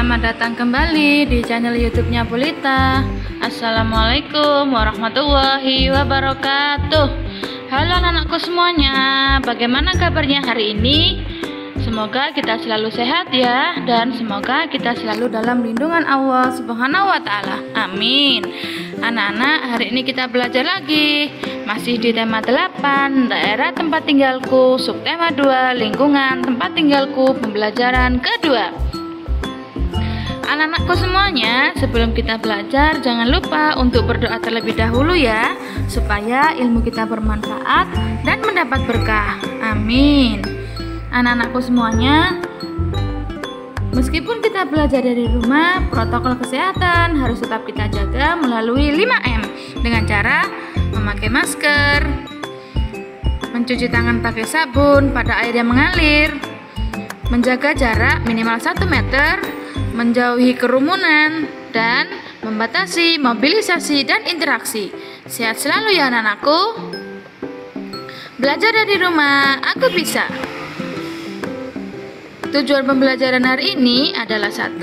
Selamat datang kembali di channel YouTube-nya Pulita. Assalamualaikum warahmatullahi wabarakatuh. Halo anak-anakku semuanya, bagaimana kabarnya hari ini? Semoga kita selalu sehat ya, dan semoga kita selalu dalam lindungan Allah Subhanahu wa Ta'ala. Amin. Anak-anak, hari ini kita belajar lagi. Masih di tema 8, daerah tempat tinggalku, subtema 2, lingkungan tempat tinggalku, pembelajaran kedua. Anak-anakku semuanya, sebelum kita belajar, jangan lupa untuk berdoa terlebih dahulu ya, supaya ilmu kita bermanfaat dan mendapat berkah. Amin. Anak-anakku semuanya, meskipun kita belajar dari rumah, protokol kesehatan harus tetap kita jaga melalui 5M dengan cara memakai masker, mencuci tangan pakai sabun pada air yang mengalir, menjaga jarak minimal 1 meter, menjauhi kerumunan, dan membatasi mobilisasi dan interaksi. Sehat selalu ya anak-anakku. Belajar dari rumah, aku bisa. Tujuan pembelajaran hari ini adalah 1.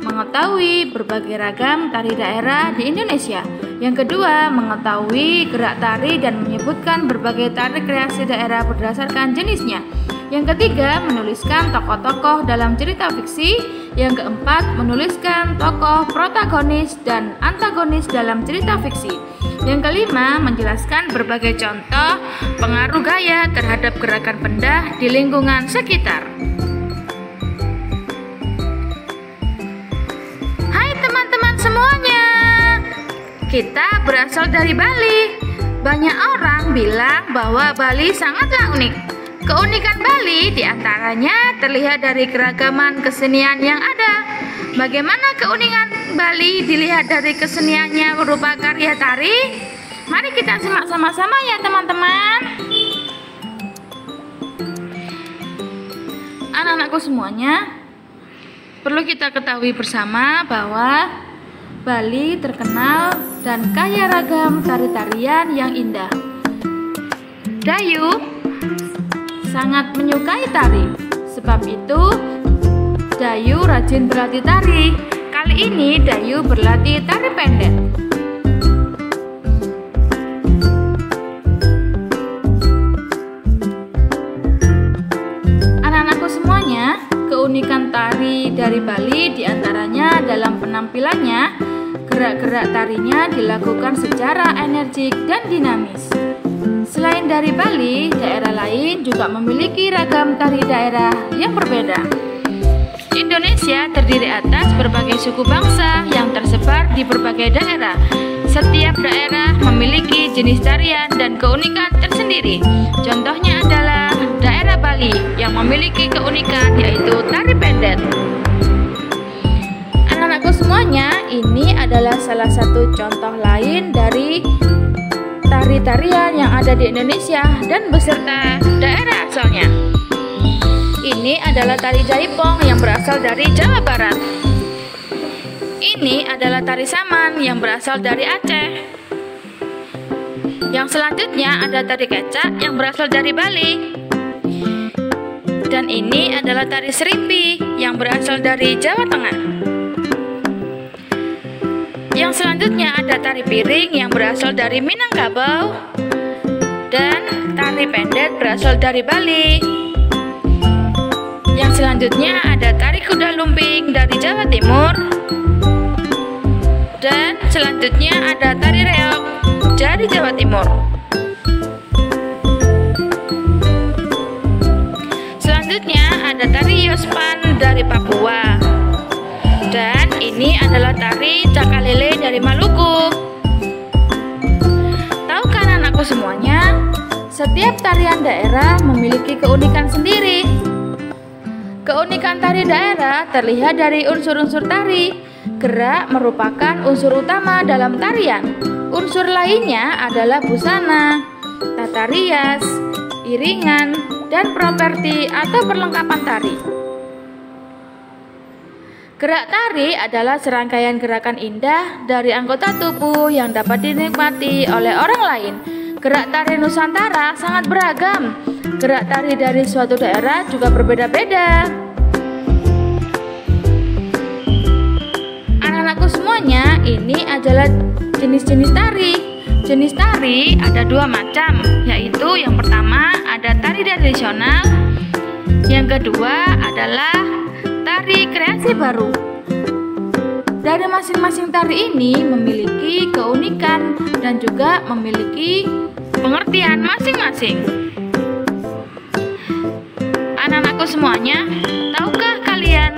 Mengetahui berbagai ragam tari daerah di Indonesia. Yang kedua, mengetahui gerak tari dan menyebutkan berbagai tari kreasi daerah berdasarkan jenisnya. Yang ketiga, menuliskan tokoh-tokoh dalam cerita fiksi. Yang keempat, menuliskan tokoh protagonis dan antagonis dalam cerita fiksi. Yang kelima, menjelaskan berbagai contoh pengaruh gaya terhadap gerakan pendah di lingkungan sekitar. Hai teman-teman semuanya, kita berasal dari Bali. Banyak orang bilang bahwa Bali sangatlah unik. Keunikan Bali diantaranya terlihat dari keragaman kesenian yang ada. Bagaimana keunikan Bali dilihat dari keseniannya berupa karya tari? Mari kita simak sama-sama ya teman-teman. Anak-anakku semuanya, perlu kita ketahui bersama bahwa Bali terkenal dan kaya ragam tari-tarian yang indah. Dayu sangat menyukai tari. Sebab itu, Dayu rajin berlatih tari. Kali ini Dayu berlatih tari pendek. Anak-anakku semuanya, keunikan tari dari Bali diantaranya dalam penampilannya, gerak-gerak tarinya dilakukan secara energik dan dinamis. Selain dari Bali, daerah lain juga memiliki ragam tari daerah yang berbeda. Indonesia terdiri atas berbagai suku bangsa yang tersebar di berbagai daerah. Setiap daerah memiliki jenis tarian dan keunikan tersendiri. Contohnya adalah daerah Bali yang memiliki keunikan yaitu tari pendet. Anak-anakku semuanya, ini adalah salah satu contoh lain dari tari-tarian yang ada di Indonesia dan beserta daerah asalnya. Ini adalah tari jaipong yang berasal dari Jawa Barat. Ini adalah tari saman yang berasal dari Aceh. Yang selanjutnya ada tari kecak yang berasal dari Bali. Dan ini adalah tari serimpi yang berasal dari Jawa Tengah. Yang selanjutnya ada tari piring yang berasal dari Minangkabau, dan tari pendet berasal dari Bali. Yang selanjutnya ada tari kuda lumping dari Jawa Timur, dan selanjutnya ada tari reog dari Jawa Timur. Selanjutnya ada tari yospan dari Papua. Dan ini adalah tari cakalele dari Maluku. Tahukah anakku semuanya, setiap tarian daerah memiliki keunikan sendiri. Keunikan tari daerah terlihat dari unsur-unsur tari. Gerak merupakan unsur utama dalam tarian. Unsur lainnya adalah busana, tata rias, iringan, dan properti atau perlengkapan tari. Gerak tari adalah serangkaian gerakan indah dari anggota tubuh yang dapat dinikmati oleh orang lain. Gerak tari Nusantara sangat beragam. Gerak tari dari suatu daerah juga berbeda-beda. Anak-anakku semuanya, ini adalah jenis-jenis tari. Jenis tari ada dua macam, yaitu yang pertama ada tari tradisional, yang kedua adalah tari kreasi baru. Dari masing-masing tari ini memiliki keunikan dan juga memiliki pengertian masing-masing. Anak-anakku semuanya, tahukah kalian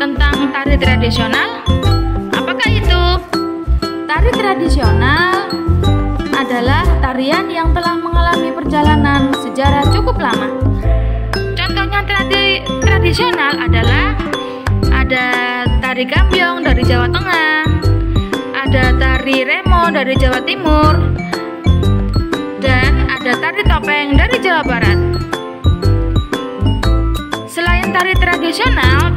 tentang tari tradisional? Apakah itu? Tari tradisional adalah tarian yang telah mengalami perjalanan sejarah cukup lama. Contohnya tari tradisional adalah ada tari gambyong dari Jawa Tengah, ada tari remo dari Jawa Timur, dan ada tari topeng dari Jawa Barat. Selain tari tradisional,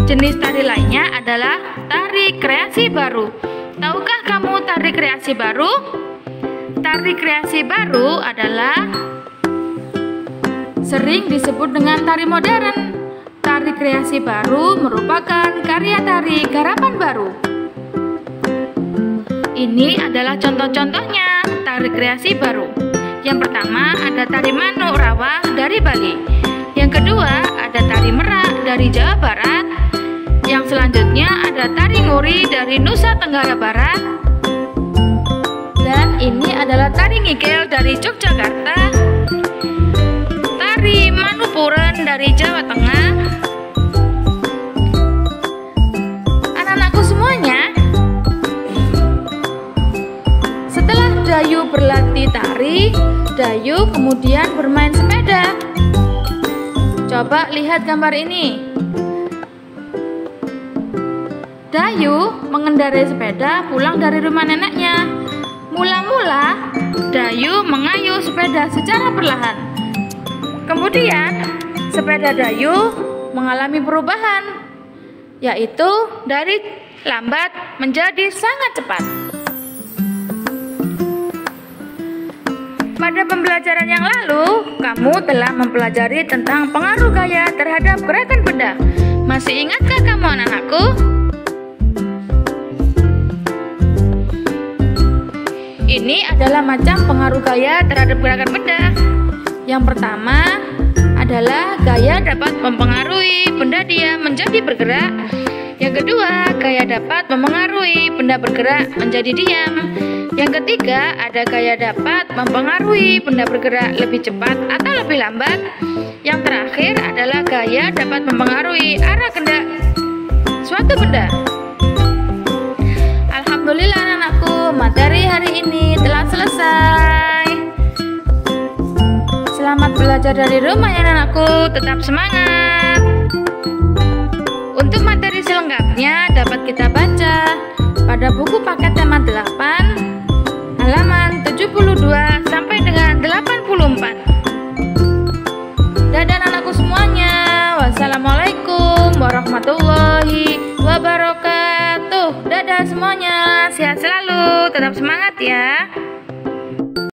jenis tari lainnya adalah tari kreasi baru. Tahukah kamu tari kreasi baru? Tari kreasi baru adalah sering disebut dengan tari modern. Tari kreasi baru merupakan karya tari garapan baru. Ini adalah contoh-contohnya tari kreasi baru. Yang pertama ada tari manuk rawa dari Bali. Yang kedua ada tari merak dari Jawa Barat. Yang selanjutnya ada tari nguri dari Nusa Tenggara Barat. Dan ini adalah tari ngigel dari Yogyakarta. Tari manupuren dari Jawa Tengah. Anak-anakku semuanya, setelah Dayu berlatih tari, Dayu kemudian bermain sepeda. Coba lihat gambar ini. Dayu mengendarai sepeda pulang dari rumah neneknya. Mula-mula Dayu mengayuh sepeda secara perlahan. Kemudian sepeda Dayu mengalami perubahan, yaitu dari lambat menjadi sangat cepat. Pada pembelajaran yang lalu, kamu telah mempelajari tentang pengaruh gaya terhadap gerakan benda. Masih ingatkah kamu, anak-anakku? Ini adalah macam pengaruh gaya terhadap gerakan benda. Yang pertama adalah gaya dapat mempengaruhi benda diam menjadi bergerak. Yang kedua, gaya dapat mempengaruhi benda bergerak menjadi diam. Yang ketiga, ada gaya dapat mempengaruhi benda bergerak lebih cepat atau lebih lambat. Yang terakhir adalah gaya dapat mempengaruhi arah kehendak suatu benda. Alhamdulillah anak-anakku, materi hari ini telah selesai. Selamat belajar dari rumah ya anak-anakku, tetap semangat. Untuk materi selengkapnya dapat kita baca pada buku paket tema 8 halaman 72 sampai dengan 84. Dadah anakku semuanya. Wassalamualaikum warahmatullahi wabarakatuh. Dadah semuanya, sehat selalu, tetap semangat ya.